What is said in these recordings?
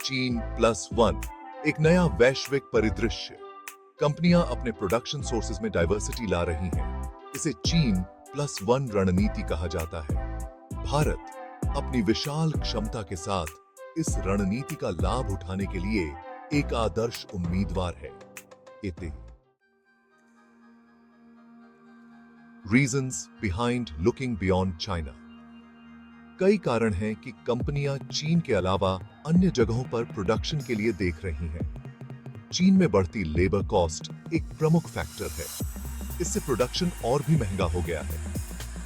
चीन plus one, एक नया वैश्विक परिदृश्य। कंपनियां अपने प्रोडक्शन सोर्सेज में डाइवर्सिटी ला रही हैं। इसे चीन प्लस वन रणनीति कहा जाता है। भारत अपनी विशाल क्षमता के साथ इस रणनीति का लाभ उठाने के लिए एक आदर्श उम्मीदवार है। इते reasons behind looking beyond China. कई कारण हैं कि कंपनियां चीन के अलावा अन्य जगहों पर प्रोडक्शन के लिए देख रही हैं। चीन में बढ़ती लेबर कॉस्ट एक प्रमुख फैक्टर है। इससे प्रोडक्शन और भी महंगा हो गया है।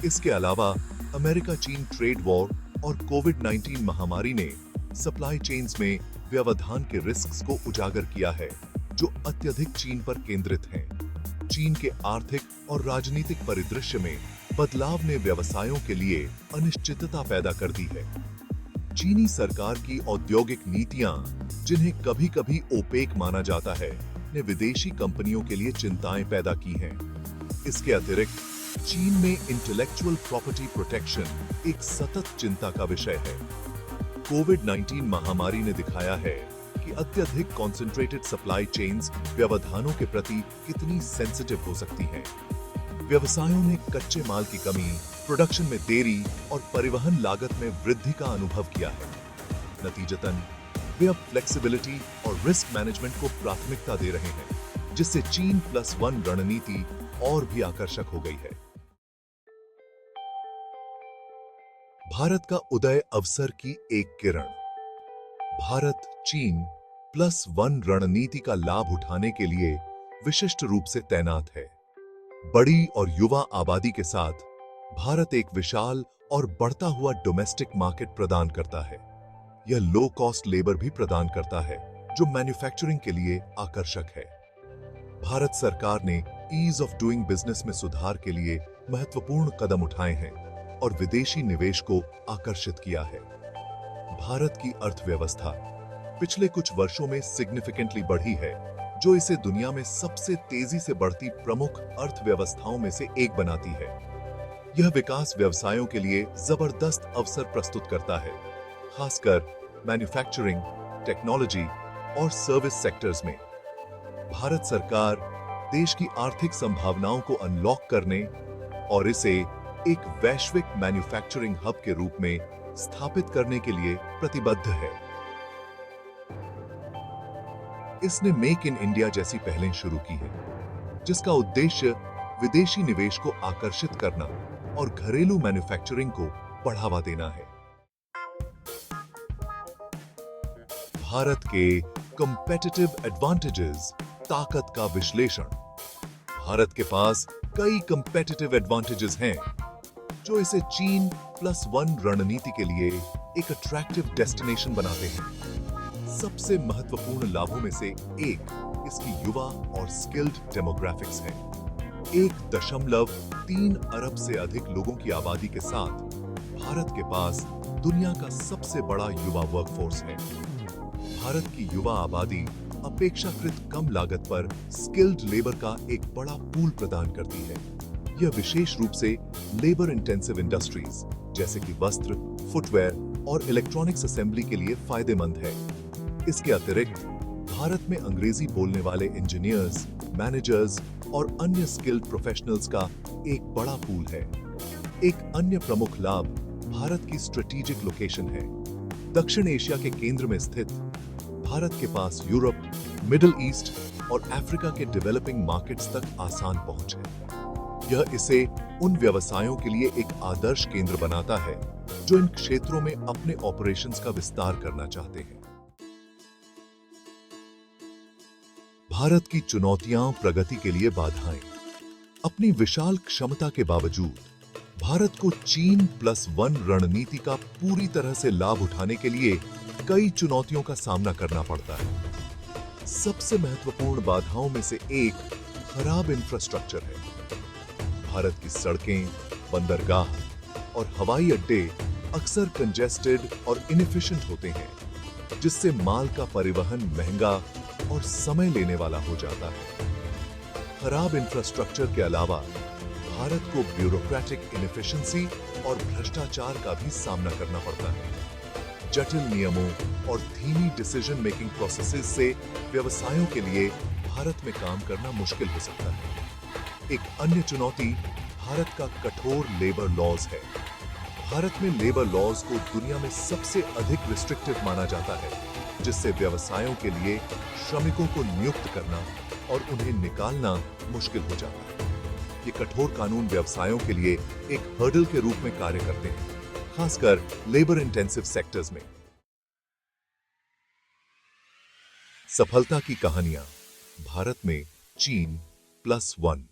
इसके अलावा अमेरिका चीन ट्रेड वॉर और कोविड-19 महामारी ने सप्लाई चेन्स में व्यवधान के रिस्क्स को उजागर किया है, जो अत्यधिक चीन पर केंद्रित हैं। चीन के आर्थिक और राजनीतिक परिदृश्य में बदलाव ने व्यवसायों के लिए अनिश्चितता पैदा कर दी है। चीनी सरकार की औद्योगिक नीतियां, जिन्हें कभी-कभी ओपेक माना जाता है, ने विदेशी कंपनियों के लिए चिंताएं पैदा की हैं। इसके अतिरिक्त चीन में इंटेलेक्चुअल प्रॉपर्टी प्रोटेक्शन एक सतत चिंता का विषय है। कोविड-19 महामारी ने दिखाया है कि अत्यधिक कॉन्सेंट्रेटेड सप्लाई चेन्स व्यवधानों के प्रति कितनी सेंसिटिव हो सकती हैं। व्यवसायों ने कच्चे माल की कमी, प्रोडक्शन में देरी और परिवहन लागत में वृद्धि का अनुभव किया है। नतीजतन वे अब फ्लेक्सिबिलिटी और रिस्क मैनेजमेंट को प्राथमिकता दे रहे हैं, जिससे चीन प्लस वन रणनीति और भी आकर्षक हो गई है। भारत का उदय अवसर की एक किरण। भारत चीन प्लस वन रणनीति का लाभ उठाने के लिए विशिष्ट रूप से तैनात है। बड़ी और युवा आबादी के साथ भारत एक विशाल और बढ़ता हुआ डोमेस्टिक मार्केट प्रदान करता है। यह लो कॉस्ट लेबर भी प्रदान करता है, जो मैन्युफैक्चरिंग के लिए आकर्षक है। भारत सरकार ने ईज ऑफ डूइंग बिजनेस में सुधार के लिए महत्वपूर्ण कदम उठाए हैं और विदेशी निवेश को आकर्षित किया है। भारत की अर्थव्यवस्था पिछले कुछ वर्षों में सिग्निफिकेंटली बढ़ी है, जो इसे दुनिया में सबसे तेजी से बढ़ती प्रमुख अर्थव्यवस्थाओं में से एक बनाती है। यह विकास व्यवसायों के लिए जबरदस्त अवसर प्रस्तुत करता है, खासकर मैन्युफैक्चरिंग, टेक्नोलॉजी और सर्विस सेक्टर्स में। भारत सरकार देश की आर्थिक संभावनाओं को अनलॉक करने और इसे एक वैश्विक मैन्युफैक्चरिंग हब के रूप में स्थापित करने के लिए प्रतिबद्ध है। इसने मेक इन इंडिया जैसी पहलें शुरू की है, जिसका उद्देश्य विदेशी निवेश को आकर्षित करना और घरेलू मैन्युफैक्चरिंग को बढ़ावा देना है। भारत के कंपेटिटिव एडवांटेजेस, ताकत का विश्लेषण। भारत के पास कई कंपेटिटिव एडवांटेजेस हैं, जो इसे चीन प्लस वन रणनीति के लिए एक अट्रैक्टिव डेस्टिनेशन बनाते हैं। सबसे महत्वपूर्ण लाभों में से एक इसकी युवा और स्किल्ड डेमोग्राफिक्स है। 1.3 अरब से अधिक लोगों की आबादी के साथ भारत के पास दुनिया का सबसे बड़ा युवा वर्कफोर्स है। भारत की युवा आबादी अपेक्षाकृत कम लागत पर स्किल्ड लेबर का एक बड़ा पूल प्रदान करती है। यह विशेष रूप से लेबर इंटेंसिव इंडस्ट्रीज जैसे कि वस्त्र, फुटवेयर और इलेक्ट्रॉनिक्स असेंबली के लिए फायदेमंद है। इसके अतिरिक्त भारत में अंग्रेजी बोलने वाले इंजीनियर्स, मैनेजर्स और अन्य स्किल्ड प्रोफेशनल्स का एक बड़ा पूल है। एक अन्य प्रमुख लाभ भारत की स्ट्रेटेजिक लोकेशन है। दक्षिण एशिया के केंद्र में स्थित भारत के पास यूरोप, मिडिल ईस्ट और अफ्रीका के डेवलपिंग मार्केट्स तक आसान पहुंच है। यह इसे उन व्यवसायों के लिए एक आदर्श केंद्र बनाता है, जो इन क्षेत्रों में अपने ऑपरेशंस का विस्तार करना चाहते हैं। भारत की चुनौतियां, प्रगति के लिए बाधाएं। अपनी विशाल क्षमता के बावजूद भारत को चीन प्लस वन रणनीति का पूरी तरह से लाभ उठाने के लिए कई चुनौतियों का सामना करना पड़ता है। सबसे महत्वपूर्ण बाधाओं में से एक खराब इंफ्रास्ट्रक्चर है। भारत की सड़कें, बंदरगाह और हवाई अड्डे अक्सर कंजेस्टेड और इनएफिशिएंट होते हैं, जिससे माल का परिवहन महंगा और समय लेने वाला हो जाता है। खराब इंफ्रास्ट्रक्चर के अलावा भारत को ब्यूरोक्रेटिक इनएफिशिएंसी और भ्रष्टाचार का भी सामना करना पड़ता है। जटिल नियमों, और धीमी डिसीजन मेकिंग प्रोसेसेस से व्यवसायों के लिए भारत में काम करना मुश्किल हो सकता है। एक अन्य चुनौती भारत का कठोर लेबर लॉज है। भारत में लेबर लॉज को दुनिया में सबसे अधिक रिस्ट्रिक्टिव माना जाता है, जिससे व्यवसायों के लिए श्रमिकों को नियुक्त करना और उन्हें निकालना मुश्किल हो जाता है। ये कठोर कानून व्यवसायों के लिए एक हर्डल के रूप में कार्य करते हैं, खासकर लेबर इंटेंसिव सेक्टर्स में। सफलता की कहानियां भारत में चीन +1।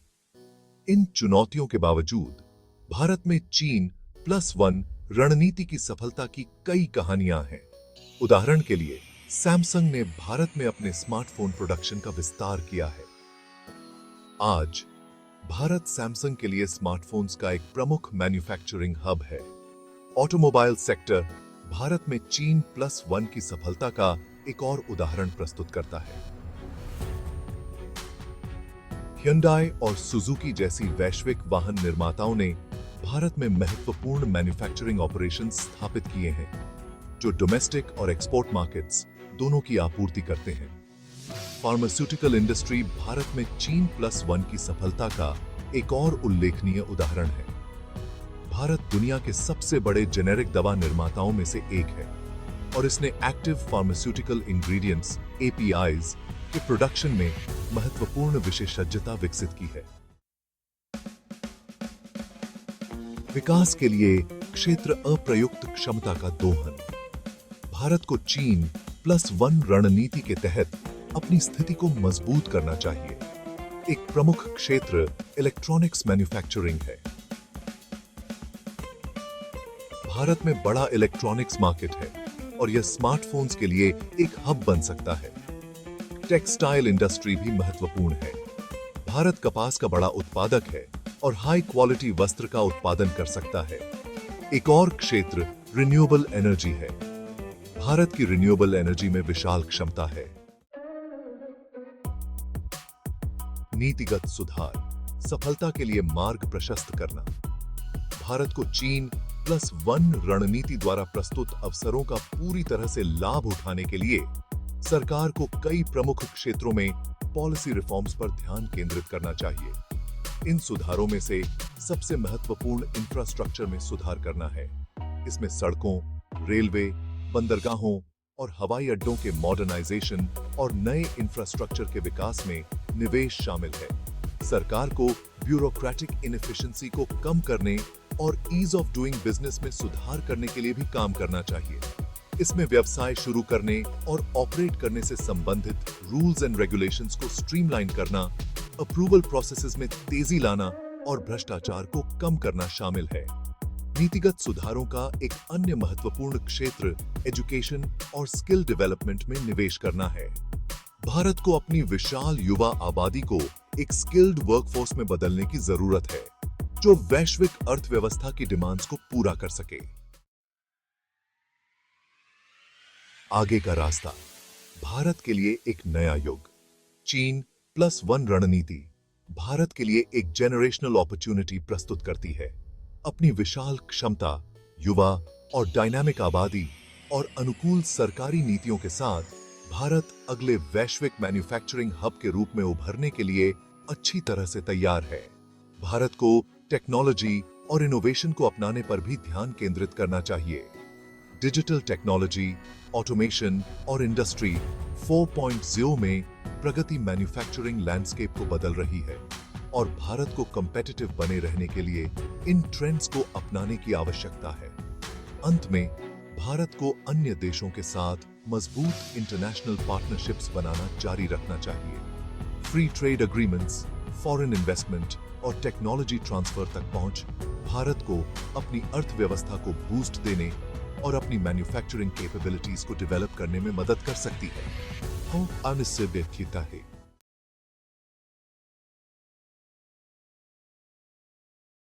इन चुनौतियों के बावजूद भारत में चीन +1 रणनीति की सफलता की कई कहानियां हैं। उदाहरण के लिए सैमसंग ने भारत में अपने स्मार्टफोन प्रोडक्शन का विस्तार किया है। आज भारत सैमसंग के लिए स्मार्टफोन्स का एक प्रमुख मैन्युफैक्चरिंग हब है। ऑटोमोबाइल सेक्टर भारत में चीन +1 की सफलता का एक और उदाहरण प्रस्तुत करता है। Hyundai और सुजुकी जैसी वैश्विक वाहन निर्माताओं ने भारत में महत्वपूर्ण मैन्युफैक्चरिंग ऑपरेशंस स्थापित किए हैं, जो डोमेस्टिक और एक्सपोर्ट मार्केट्स दोनों की आपूर्ति करते हैं। फार्मास्यूटिकल इंडस्ट्री भारत में चीन +1 की सफलता का एक और उल्लेखनीय उदाहरण है। भारत दुनिया के सबसे बड़े जेनेरिक दवा निर्माताओं में से एक है और इसने एक्टिव फार्मास्यूटिकल इंग्रेडिएंट्स APIs के प्रोडक्शन में महत्वपूर्ण विशेषज्ञता विकसित की है। विकास के लिए क्षेत्र अप्रयुक्त क्षमता का दोहन। भारत को चीन +1 रणनीति के तहत अपनी स्थिति को मजबूत करना चाहिए। एक प्रमुख क्षेत्र इलेक्ट्रॉनिक्स मैन्युफैक्चरिंग है। भारत में बड़ा इलेक्ट्रॉनिक्स मार्केट है और यह स्मार्टफोन्स के लिए एक हब बन सकता है। टेक्सटाइल इंडस्ट्री भी महत्वपूर्ण है। भारत कपास का बड़ा उत्पादक है और हाई क्वालिटी वस्त्र का उत्पादन कर सकता है। एक और क्षेत्र रिन्यूएबल एनर्जी है। भारत की रिन्यूएबल एनर्जी में विशाल क्षमता है। नीतिगत सुधार, सफलता के लिए मार्ग प्रशस्त करना। भारत को चीन +1 रणनीति द्वारा प्रस्तुत अवसरों का पूरी तरह से लाभ उठाने के लिए सरकार को कई प्रमुख क्षेत्रों में पॉलिसी रिफॉर्म्स पर ध्यान केंद्रित करना चाहिए। इन सुधारों में से सबसे महत्वपूर्ण इंफ्रास्ट्रक्चर में सुधार करना है। इसमें सड़कों, रेलवे, बंदरगाहों और हवाई अड्डों के मॉडर्नाइजेशन और नए इंफ्रास्ट्रक्चर के विकास में निवेश शामिल है। सरकार को ब्यूरोक्रेटिक इनएफिशिएंसी को कम करने और ईज ऑफ डूइंग बिजनेस में सुधार करने के लिए भी काम करना चाहिए। इसमें व्यवसाय शुरू करने और ऑपरेट करने से संबंधित रूल्स एंड रेगुलेशंस को स्ट्रीमलाइन करना, अप्रूवल प्रोसेसेस में तेजी लाना और भ्रष्टाचार को कम करना शामिल है। नीतिगत सुधारों का एक अन्य महत्वपूर्ण क्षेत्र एजुकेशन और स्किल डेवलपमेंट में निवेश करना है। भारत को अपनी विशाल युवा आबादी को एक स्किल्ड वर्कफोर्स में बदलने की जरूरत है, जो वैश्विक अर्थव्यवस्था की डिमांड्स को पूरा कर सके। आगे का रास्ता, भारत के लिए एक नया युग। चीन +1 रणनीति भारत के लिए एक जेनरेशनल अपॉर्चुनिटी प्रस्तुत करती है। अपनी विशाल क्षमता, युवा और डायनामिक आबादी और अनुकूल सरकारी नीतियों के साथ भारत अगले वैश्विक मैन्युफैक्चरिंग हब के रूप में उभरने के लिए अच्छी तरह से तैयार है। भारत को टेक्नोलॉजी और इनोवेशन को अपनाने पर भी ध्यान केंद्रित करना चाहिए। डिजिटल टेक्नोलॉजी, ऑटोमेशन और इंडस्ट्री 4.0 में प्रगति मैन्युफैक्चरिंग लैंडस्केप को बदल रही है और भारत को कॉम्पिटिटिव बने रहने के लिए इन ट्रेंड्स को अपनाने की आवश्यकता है। अंत में भारत को अन्य देशों के साथ मजबूत इंटरनेशनल पार्टनरशिप्स बनाना जारी रखना चाहिए। Free trade agreements, foreign investment और टेक्नोलॉजी ट्रांसफर तक पहुंच भारत को अपनी अर्थव्यवस्था को बूस्ट देने और अपनी मैन्युफैक्चरिंग कैपेबिलिटीज को डेवलप करने में मदद कर सकती है। हम अनिश्चित है।